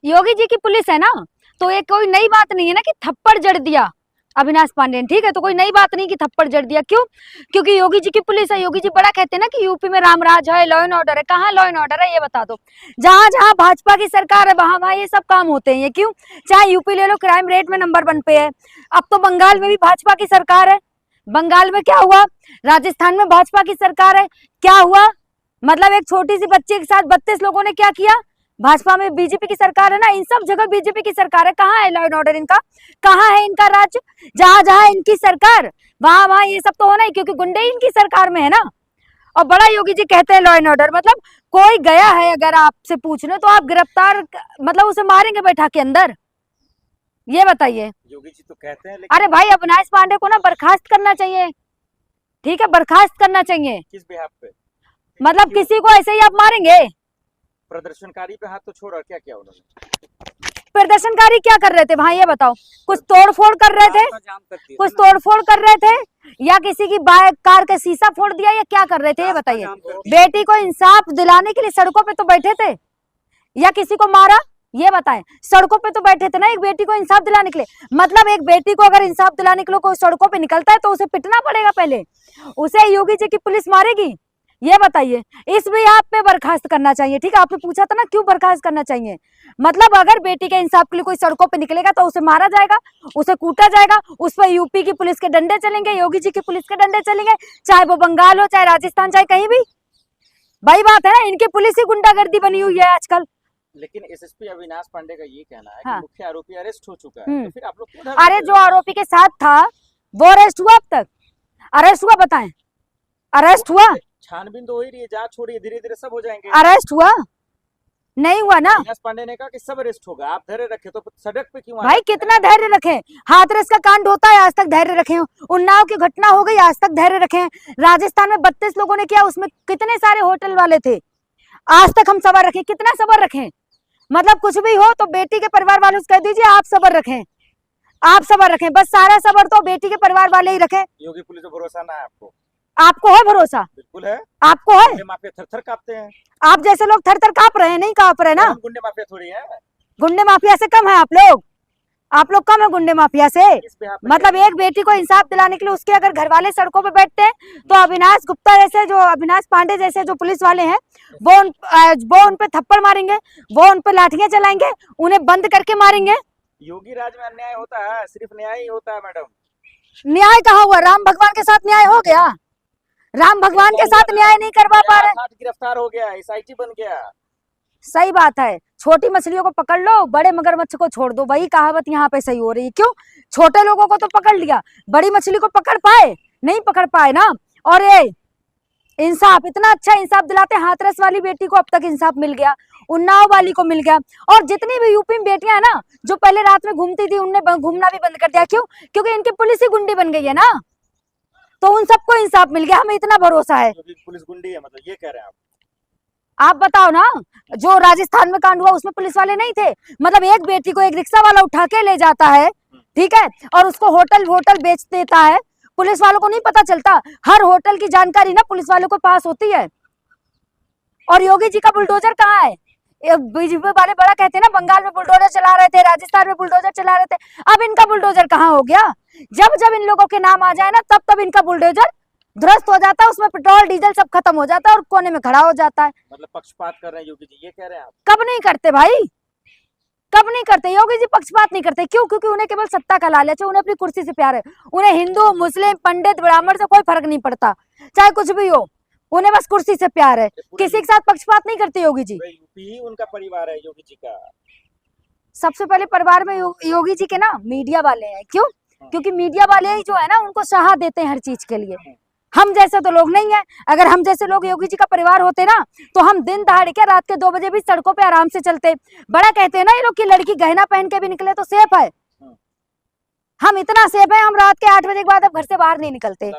योगी जी की पुलिस है ना, तो ये कोई नई बात नहीं है ना कि थप्पड़ जड़ दिया अविनाश पांडे ने, ठीक है। तो कोई नई बात नहीं कि थप्पड़ जड़ दिया, क्यों? क्योंकि योगी जी की पुलिस है। योगी जी बड़ा कहते हैं ना कि यूपी में राम राज है, लॉ एंड ऑर्डर है। कहाँ लॉ एंड ऑर्डर है ये बता दो। जहां जहां भाजपा की सरकार है वहां वहां ये सब काम होते हैं। ये क्यों? चाहे यूपी ले लो, क्राइम रेट में नंबर 1 पे है। अब तो बंगाल में भी भाजपा की सरकार है। बंगाल में क्या हुआ? राजस्थान में भाजपा की सरकार है, क्या हुआ? मतलब एक छोटी सी बच्ची के साथ 32 लोगों ने क्या किया? भाजपा में बीजेपी की सरकार है ना, इन सब जगह बीजेपी की सरकार है। कहाँ है लॉ एंड ऑर्डर इनका? कहाँ है इनका राज्य? जहां जहां इनकी सरकार वहां वहां ये सब तो होना ही, क्योंकि गुंडे इनकी सरकार में है ना। और बड़ा योगी जी कहते हैं लॉ एंड ऑर्डर, मतलब कोई गया है अगर आपसे पूछने तो आप गिरफ्तार, मतलब उसे मारेंगे बैठा के अंदर? ये बताइए। योगी जी तो कहते हैं, अरे भाई अविनाश पांडे को ना बर्खास्त करना चाहिए, ठीक है, बर्खास्त करना चाहिए। किस बिहाफ पे? मतलब किसी को ऐसे ही आप मारेंगे? प्रदर्शनकारी पे हाथ तो छोड़ा, क्या किया उन्होंने? प्रदर्शनकारी क्या कर रहे थे वहां ये बताओ? कुछ तोड़फोड़ कर रहे थे? कुछ तोड़फोड़ कर रहे थे या किसी की बाइक कार का शीशा फोड़ दिया या क्या कर रहे थे ये बताइए। बेटी को इंसाफ दिलाने के लिए सड़कों पे तो बैठे थे या किसी को मारा? ये बताएं। सड़कों पे तो बैठे थे ना एक बेटी को इंसाफ दिलाने के लिए। मतलब एक बेटी को अगर इंसाफ दिलाने के लिए कोई सड़कों पे निकलता है तो उसे पिटना पड़ेगा पहले, उसे योगी जी की पुलिस मारेगी? ये बताइए। इस भी आप पे बर्खास्त करना चाहिए, ठीक है। आपने पूछा था ना क्यों बर्खास्त करना चाहिए, मतलब अगर बेटी के इंसाफ के लिए कोई सड़कों पे निकलेगा तो उसे मारा जाएगा, उसे कूटा जाएगा, उस पर यूपी की पुलिस के डंडे चलेंगे, योगी जी की पुलिस के डंडे चलेंगे, चाहे वो बंगाल हो, चाहे राजस्थान, चाहे कहीं भी। वही बात है ना, इनकी पुलिस ही गुंडागर्दी बनी हुई है आजकल। लेकिन एसएसपी अविनाश पांडे का ये कहना है हाँ। कि मुख्य आरोपी अरेस्ट हो चुका है, तो फिर आप लोग क्यों? अरे जो आरोपी के साथ था वो अरेस्ट हुआ? अब तक अरेस्ट हुआ? बताएं, अरेस्ट हुआ? छानबीन तो हो ही रही है, जांच छोड़िए, धीरे धीरे सब हो जाएंगे। अरेस्ट हुआ? नहीं हुआ ना। अविनाश पांडे ने कहा कि सब अरेस्ट होगा, आप धैर्य रखे, तो सड़क पे क्यों? भाई कितना धैर्य रखें? हाथरस का कांड होता है, आज तक धैर्य रखे हो। उन्नाव की घटना हो गई, आज तक धैर्य रखे। राजस्थान में 32 लोगों ने किया, उसमें कितने सारे होटल वाले थे, आज तक हम सबर रखें। कितना सबर रखें? मतलब कुछ भी हो तो बेटी के परिवार वालों से कह दीजिए आप सबर रखें, आप सबर रखें, बस सारा सबर तो बेटी के परिवार वाले ही रखें। योगी पुलिस पर भरोसा ना है आपको? आपको है भरोसा? बिल्कुल है। आपको है? गुंडे माफिया थर थर कांपते हैं। आप जैसे लोग थर थर कांप रहे हैं, नहीं कांप रहे ना। गुंडे माफिया थोड़ी है। गुंडे माफिया से कम है आप लोग, आप लोग कम है गुंडे माफिया से। मतलब एक बेटी को इंसाफ दिलाने के लिए उसके अगर घर वाले सड़कों पे बैठते हैं तो अविनाश गुप्ता जैसे, जो अविनाश पांडे जैसे जो पुलिस वाले हैं वो उन पे थप्पड़ मारेंगे, वो उन पे लाठियां चलाएंगे, उन्हें बंद करके मारेंगे। योगी राज में अन्याय होता है, सिर्फ न्याय ही होता है मैडम। न्याय कहाँ हुआ? राम भगवान के साथ न्याय हो गया? राम भगवान के साथ न्याय नहीं करवा पा रहे। गिरफ्तार हो गया, एसआईटी बन गया। सही बात है, छोटी मछलियों को पकड़ लो, बड़े मगरमच्छ को छोड़ दो। वही कहावत यहाँ पे सही हो रही है। क्यों? छोटे लोगों को तो पकड़ लिया, बड़ी मछली को पकड़ पाए? नहीं पकड़ पाए ना। और ये इंसाफ, इतना अच्छा इंसाफ दिलाते, हाथरस वाली बेटी को अब तक इंसाफ मिल गया, उन्नाव वाली को मिल गया, और जितनी भी यूपी में बेटियां है ना जो पहले रात में घूमती थी उनने घूमना भी बंद कर दिया। क्यों? क्योंकि इनकी पुलिस ही गुंडी बन गई है ना, तो उन सबको इंसाफ मिल गया। हमें इतना भरोसा है। पुलिस गुंडी है, मतलब ये कह रहे हैं आप बताओ ना, जो राजस्थान में कांड हुआ उसमें पुलिस वाले नहीं थे? मतलब एक बेटी को एक रिक्शा वाला उठा के ले जाता है, ठीक है, और उसको होटल बेच देता है, पुलिस वालों को नहीं पता चलता? हर होटल की जानकारी ना पुलिस वालों को पास होती है। और योगी जी का बुलडोजर कहाँ है? बीजेपी वाले बड़ा कहते हैं ना बंगाल में बुलडोजर चला रहे थे, राजस्थान में बुलडोजर चला रहे थे, अब इनका बुलडोजर कहाँ हो गया? जब जब इन लोगों के नाम आ जाए ना तब तब इनका बुलडोजर ध्वस्त हो जाता है, उसमें पेट्रोल डीजल सब खत्म हो जाता है और कोने में खड़ा हो जाता है। मतलब पक्षपात कर रहे हैं योगी जी, ये कह रहे हैं आप? कब नहीं करते भाई, कब नहीं करते योगी जी, पक्षपात नहीं करते। क्यों? क्योंकि उन्हें केवल सत्ता का लालच है, उन्हें अपनी कुर्सी से प्यार है। उन्हें हिंदू मुस्लिम पंडित ब्राह्मण से कोई फर्क नहीं पड़ता, चाहे कुछ भी हो, उन्हें बस कुर्सी से प्यार है। किसी के साथ पक्षपात नहीं करते योगी जी। यूपी ही उनका परिवार है योगी जी का। सबसे पहले परिवार में योगी जी के ना मीडिया वाले हैं। क्यों? क्योंकि मीडिया वाले ही जो है ना उनको सहारा देते हैं हर चीज के लिए। हम जैसे तो लोग नहीं है। अगर हम जैसे लोग योगी जी का परिवार होते ना तो हम दिन दहाड़े के रात के 2 बजे भी सड़कों पे आराम से चलते। बड़ा कहते हैं ना ये लोग कि लड़की गहना पहन के भी निकले तो सेफ है। हम इतना सेफ है, हम रात के 8 बजे के बाद अब घर से बाहर नहीं निकलते।